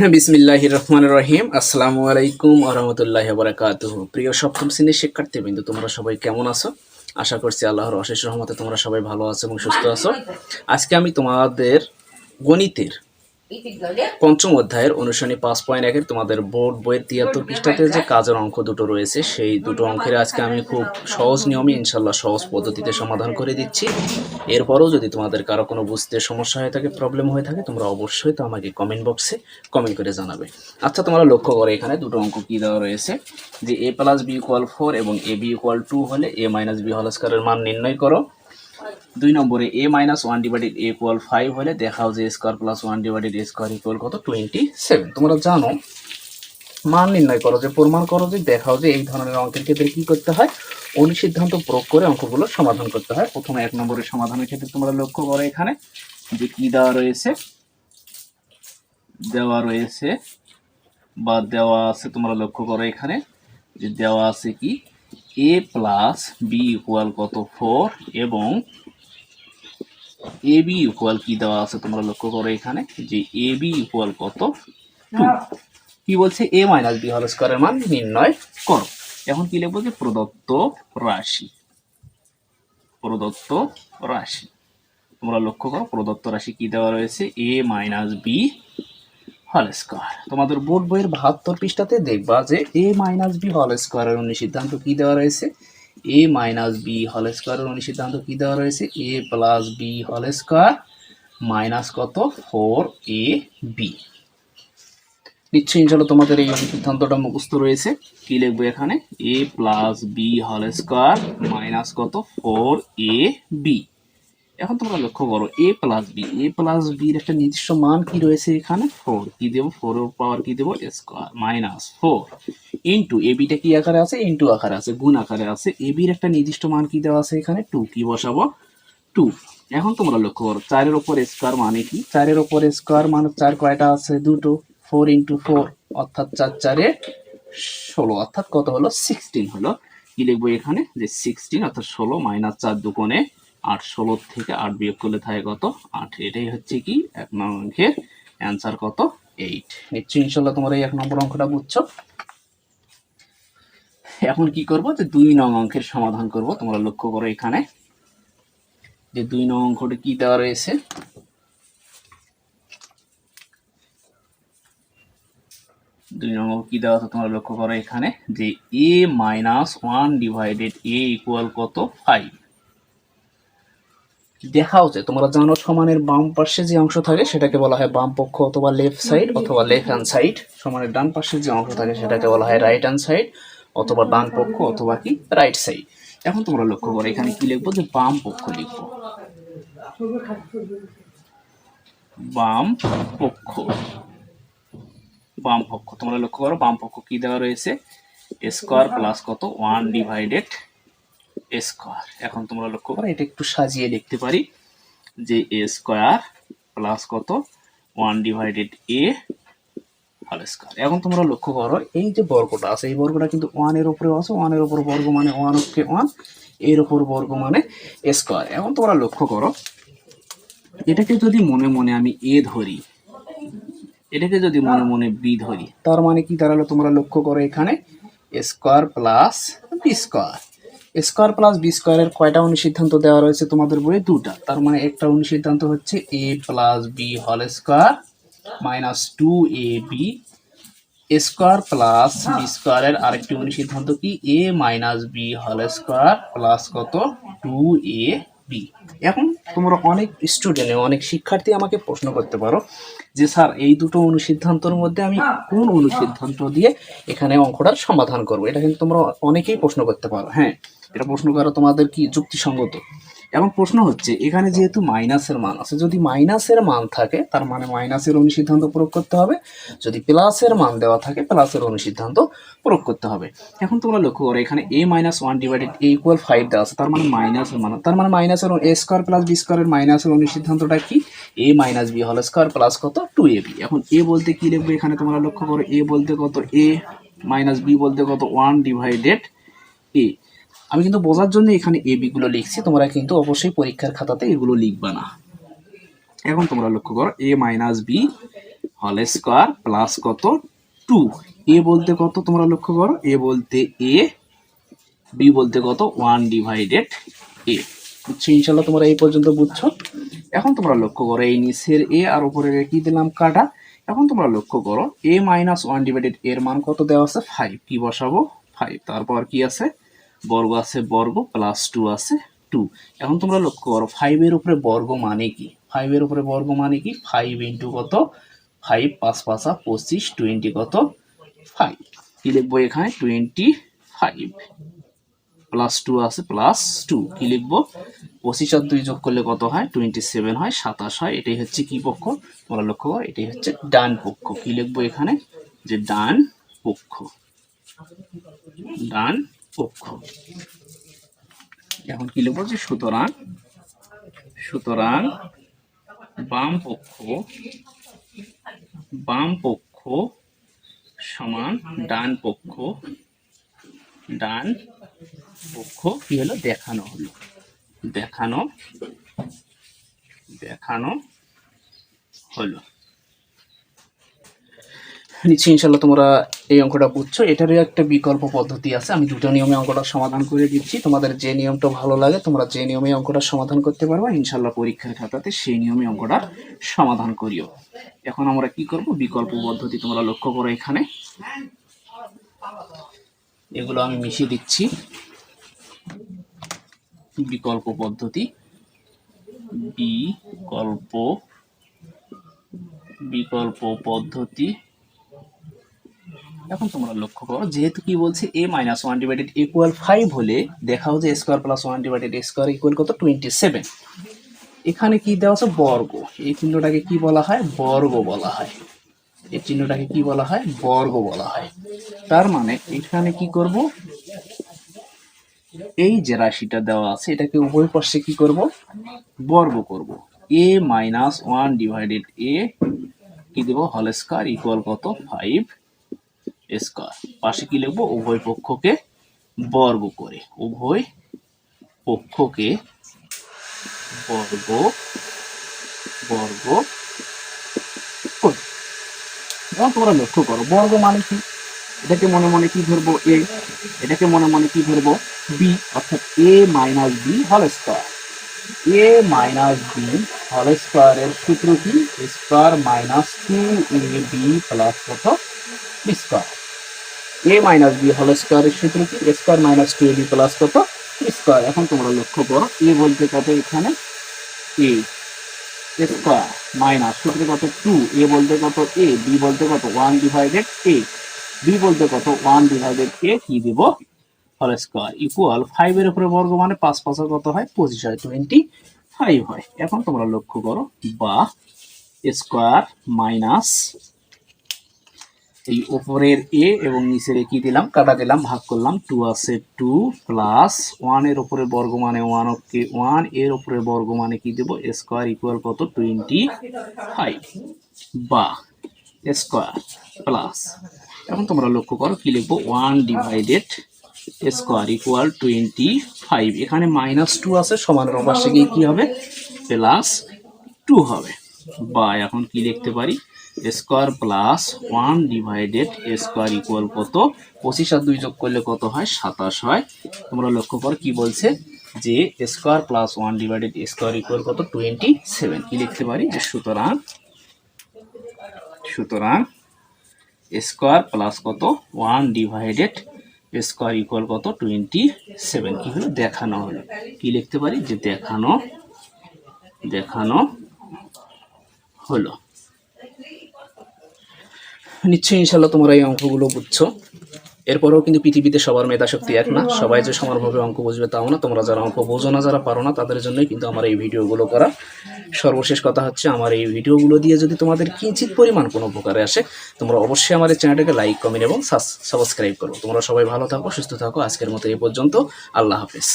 বিসমিল্লাহির রহমানির রহিম। আসসালামু আলাইকুম ওয়া রাহমাতুল্লাহি ওয়া বারাকাতুহু। প্রিয় সপ্তম শ্রেণীর শিক্ষার্থীবৃন্দ, তোমরা সবাই কেমন আছো? আশা করছি আল্লাহর অশেষ রহমতে তোমরা সবাই ভালো আছো এবং সুস্থ আছো। আজকে আমি তোমাদের গণিতের পঞ্চম অধ্যায়ের অনুশীলনী 5.1 তোমাদের বোর্ড বইয়ের 73 পৃষ্ঠাতে যে কাজের অঙ্ক দুটো রয়েছে, সেই দুটো অঙ্কের আজকে আমি খুব সহজ নিয়মে ইনশাল্লাহ সহজ পদ্ধতিতে সমাধান করে দিচ্ছি। এরপরও যদি তোমাদের কারো কোনো বুঝতে সমস্যা হয়ে থাকে, প্রবলেম হয়ে থাকে, তোমরা অবশ্যই তো আমাকে কমেন্ট বক্সে কমেন্ট করে জানাবে। আচ্ছা, তোমরা লক্ষ্য করো এখানে দুটো অঙ্ক কি দেওয়া রয়েছে, যে a প্লাস বি ইকুয়াল 4 এবং এ বি ইকুয়াল 2 হলে a মাইনাস বি হোল স্কয়ারের মান নির্ণয় করো। 2 নম্বরে a minus 1 divided a equal 5 হলে দেখাও যে a square plus 1 divided a square equal কত, 27। তোমরা জানো মান নির্ণয় করো, যে প্রমাণ করো, যে দেখাও যে এই ধরনের অঙ্কের ক্ষেত্রে কি করতে হয়, অনুসিদ্ধান্ত প্রয়োগ করে অঙ্কগুলো সমাধান করতে হয়। প্রথমে 1 নম্বরের সমাধানের ক্ষেত্রে তোমরা লক্ষ্য করো এখানে যে কি দেওয়া রয়েছে, দেওয়া আছে তোমরা লক্ষ্য করো এখানে যে দেওয়া আছে কি a প্লাস বি ইকুয়াল কত 4 এবং এ বি ইকুয়াল কি দেওয়া আছে তোমরা লক্ষ্য করো এখানে যে এ বি ইকুয়াল কত 2। কি বলছে, a মাইনাস বি হোল স্কয়ারের মান নির্ণয় করো। এখন কি লিখবো, যে প্রদত্ত রাশি তোমরা লক্ষ্য করো প্রদত্ত রাশি কি দেওয়া রয়েছে, a minus B whole square. তোমাদের বোর্ড বইয়ের 72 পৃষ্ঠাতে দেখবা যে a মাইনাস বি হোল স্কয়ারের অনুসিদ্ধান্ত কি দেওয়া রয়েছে, a মাইনাস বি হোল স্কয়ারের অনুসিদ্ধান্ত কি দেওয়া রয়েছে, a plus B whole square minus কত 4ab। নিশ্চয়ই ইনশাআল্লাহ তোমাদের এই অনুসিদ্ধান্তটা মুখস্থ রয়েছে। কি লিখবো এখানে, a plus B whole square minus কত 4ab। এখন তোমরা লক্ষ্য করো a প্লাস বির একটা নির্দিষ্ট মান কি রয়েছে এখানে 4, কি দেবো 4 এর পাওয়ার কি দেবো square minus 4 into a beta কি আকারে আছে, ইনটু আকারে আছে, গুণ আকারে আছে। a বির একটা নির্দিষ্ট মান কি দেওয়া আছে এখানে 2, কি বসাবো 2। এখন তোমরা লক্ষ্য করো 4 এর উপর স্কয়ার মানে কি, 4 এর উপর স্কয়ার মানে 4 কয়টা আছে, দুটো, 4 ইনটু 4 অর্থাৎ 4 4 16, অর্থাৎ কত হলো 16 হলো। কি লিখবো এখানে, যে 16 অর্থাৎ 16 মাইনাস 4 দুগুণে 8, 16 থেকে 8 বিয়োগ করলে থাকে কত 8। এটাই হচ্ছে কি 1 নম্বর অঙ্কের অ্যান্সার কত 8। নিশ্চয়ই ইনশাআল্লাহ তোমরা এই 1 নম্বর অঙ্কটা বুঝছো। এখন কি করব, যে 2 নং অঙ্কের সমাধান করব। তোমরা লক্ষ্য করো এখানে যে 2 নং অঙ্কটা কি দেওয়া রয়েছে, 2 নং অঙ্ক কি দেওয়া আছে তোমরা লক্ষ্য করো এখানে যে a minus 1 divided a equal কত 5। দেখা হচ্ছে তোমরা জানো সমানের বাম পাশে যে অংশ থাকে সেটাকে বলা হয় বাম পক্ষ অথবা লেফট সাইড অথবা লেফট হ্যান্ড সাইড। সমানের ডান পাশে যে অংশ থাকে সেটাকে বলা হয় রাইট হ্যান্ড সাইড অথবা ডান পক্ষ অথবা কি রাইট সাইড। এখন তোমরা লক্ষ্য করো এখানে কি লিখবো, যে বাম পক্ষ লিখবো, বাম পক্ষ। তোমরা লক্ষ্য করো বাম পক্ষ কি দেওয়া রয়েছে, স্কয়ার প্লাস কত 1 ডিভাইডেড স্কয়ার। এখন তোমরা লক্ষ্য করো এটা একটু সাজিয়ে লিখতে পারি যে a স্কয়ার প্লাস কত 1 ডিভাইডেড a হোল স্কয়ার। এখন তোমরা লক্ষ্য করো এই যে বর্গটা আছে, এই বর্গটা কিন্তু 1 এর উপরে আছে, 1 এর উপর বর্গ মানে 1 কে 1, এর উপর বর্গ মানে স্কয়ার। এখন তোমরা লক্ষ্য করো এটাকে যদি মনে মনে আমি a ধরি, এটাকে যদি মনে মনে b ধরি, তার মানে কি দাঁড়ালো তোমরা লক্ষ্য করো এখানে square plus B square. Square plus B স্কয়ারের কয়টা অনুসিদ্ধান্ত দেওয়া রয়েছে তোমাদের বইয়ে, দুটা। তার মানে একটা অনুসিদ্ধান্ত হচ্ছে a plus B whole square minus 2ab square plus B স্কয়ারের আরেকটি অনুসিদ্ধান্ত কি a minus B whole square plus কত 2ab। এখন তোমরা অনেক স্টুডেন্ট অনেক শিক্ষার্থী আমাকে প্রশ্ন করতে পারো যে স্যার এই দুটো অনুসিদ্ধান্তর মধ্যে আমি কোন অনুসিদ্ধান্ত দিয়ে এখানে অঙ্কটার সমাধান করব। এটা কিন্তু তোমরা অনেকেই প্রশ্ন করতে পারো। হ্যাঁ, এটা প্রশ্ন করা তোমাদের কি যুক্তিসঙ্গত। এখন প্রশ্ন হচ্ছে এখানে যেহেতু মাইনাসের মান আছে, যদি মাইনাসের মান থাকে তার মানে মাইনাসের অনুসিদ্ধান্ত প্রয়োগ করতে হবে, যদি প্লাসের মান দেওয়া থাকে প্লাসের অনুসিদ্ধান্ত প্রয়োগ করতে হবে। এখন তোমরা লক্ষ্য করো এখানে a minus 1 divided a equal 5 দেওয়া আছে, তার মানে মাইনাসের মান, তার মানে মাইনাসের a স্কয়ার প্লাস b স্কয়ারের মাইনাসের অনুসিদ্ধান্তটা কি a minus b whole square plus কত 2ab। এখন a বলতে কি লিখবো এখানে তোমরা লক্ষ্য করো, a বলতে কত a মাইনাস b বলতে কত 1 ডিভাইডেড a। আমি কিন্তু বোঝার জন্য এখানে এ বি গুলো লিখছি, তোমরা কিন্তু অবশ্যই পরীক্ষার খাতাতে এগুলো লিখবা না। এখন তোমরা লক্ষ্য করো a minus B whole square plus কত 2। এ বলতে কত তোমরা লক্ষ্য করো, এ বলতে এ, বি বলতে কত 1 ডিভাইডেড এ। বুঝছো ইনশাল্লাহ তোমরা এই পর্যন্ত বুঝছো। এখন তোমরা লক্ষ্য করো এই নিচের এ আর উপরের কি দিলাম কাটা। এখন তোমরা লক্ষ্য করো এ মাইনাস 1 ডিভাইডেড এর মান কত দেওয়া আছে 5, কি বসাবো 5, তারপর কি আছে বর্গ আছে বর্গ প্লাস 2 আছে 2। এখন তোমরা লক্ষ্য করো 5 এর উপরে বর্গ মানে কি, 5 এর উপরে বর্গ মানে কি 5 ইন্টু কত 5, 5 5 25, 20 কত 5, কি লিখবো এখানে 25 প্লাস 2 আছে প্লাস 2, কি লিখবো 25 আর 2 যোগ করলে কত হয় 27 হয়, 27 হয়। এটাই হচ্ছে কি পক্ষ তোমরা লক্ষ্য করো, এটাই হচ্ছে ডান পক্ষ। কি লিখবো এখানে যে ডান পক্ষ, ডান পক্ষ। এখন কি লিখবো যে সুতরাং বাম পক্ষ সমান ডান পক্ষ, ডান পক্ষ কি হলো দেখানো হলো, দেখানো হলো। নিশ্চয়ই ইনশাল্লাহ তোমরা এই অঙ্কটা বুঝছো। এটারও একটা বিকল্প পদ্ধতি আছে, আমি দুটো নিয়মে অঙ্কটা সমাধান করে দিচ্ছি। তোমাদের যে নিয়মটা ভালো লাগে তোমরা যে নিয়মে অঙ্কটা সমাধান করতে পারবা, ইনশাল্লাহ পরীক্ষার খাতাতে সেই নিয়মে অঙ্কটা সমাধান করিও। এখন আমরা কি করব বিকল্প পদ্ধতি তোমরা লক্ষ্য করো, এখানে এগুলো আমি মিশিয়ে দিচ্ছি। বিকল্প পদ্ধতি, বিকল্প পদ্ধতি। এখন তোমরা লক্ষ্য করো যেহেতু কি বলছে a মাইনাস 1 ডিভাইডেড ইকুয়াল 5 হলে দেখাও যে square plus 1 divided square equal কত 27। এখানে কি দেওয়া আছে বর্গ, এই চিহ্নটাকে কি বলা হয় বর্গ বলা হয়, এই চিহ্নটাকে কি বলা হয় বর্গ বলা হয়। তার মানে এখানে কি করব এই যে রাশিটা দেওয়া আছে এটাকে উভয় পাশে কি করব বর্গ করব। a মাইনাস 1 ডিভাইডেড a কি দেব হোল স্কয়ার ইকুয়াল কত 5 স্কয়ার। পাশে কি লিখবো উভয় পক্ষকে বর্গ করে, উভয় পক্ষকে বর্গ করে। এখন তোমরা লক্ষ্য করো বর্গ মানে কি, এটাকে মনে মনে কি ধরবো a, এটাকে মনে মনে কি ধরবো b, অর্থাৎ a minus b whole square. a minus b whole স্কয়ারের সূত্র কি স্কয়ার মাইনাস 2ab প্লাস কত b square. a minus b whole স্কয়ারের সূত্র কি স্কয়ার মাইনাস 2ab প্লাস কত b স্কয়ার। এখন তোমরা লক্ষ্য করো a বলতে কত এখানে a স্কয়ার মাইনাস সূত্র কত 2, a বলতে কত a, b বলতে কত 1 ডিভাইডেড a, b বলতে কত 1 ডিভাইডেড a কি দেব হোল স্কয়ার ইকুয়াল 5 এর উপরে বর্গ মানে 5 5 কত হয় 25 হয় 25 হয়। এখন তোমরা লক্ষ্য করো বা স্কয়ার মাইনাস এই উপরের a এবং নিচের কি দিলাম কাটা দিলাম ভাগ করলাম 2 আছে 2 প্লাস 1 এর উপরে বর্গ মানে 1 ওকে 1 এর উপরে বর্গ মানে কি দেব স্কয়ার ইকুয়াল কত 25 বা স্কয়ার প্লাস। এখন তোমরা লক্ষ্য করো কি লিখবো 1 ডিভাইডেড স্কয়ার ইকুয়াল 25। এখানে মাইনাস 2 আছে সমানের পাশে গিয়ে কি হবে প্লাস 2 হবে বা এখন কি লিখতে পারি square plus 1 divided square equal কত 25 আর 2 যোগ করলে কত হয় 27 হয়। তোমরা লক্ষ্য করো কি বলছে যে square plus 1 divided square equal কত 27। কি লিখতে পারি যে সুতরাং স্কয়ার প্লাস কত 1 ডিভাইডেড স্কয়ার ইকুয়াল কত 27 কি হলো দেখানো হলো। কি লিখতে পারি যে দেখানো হলো। নিশ্চয়ই ইনশাল্লাহ তোমরা এই অঙ্কগুলো বুঝছো। এরপরেও কিন্তু পৃথিবীতে সবার মেধাশক্তি এক না, সবাই যে সমানভাবে অঙ্ক বুঝবে তাও না। তোমরা যারা অঙ্ক বোঝো না যারা পারো না তাদের জন্যই কিন্তু আমার এই ভিডিওগুলো করা। সর্বশেষ কথা হচ্ছে আমার এই ভিডিওগুলো দিয়ে যদি তোমাদের কিঞ্চিত পরিমাণ কোনো উপকারে আসে তোমরা অবশ্যই আমার এই চ্যানেলটাকে লাইক কমেন্ট এবং সাবস্ক্রাইব করো। তোমরা সবাই ভালো থাকো সুস্থ থাকো। আজকের মতো এই পর্যন্ত, আল্লাহ হাফেজ।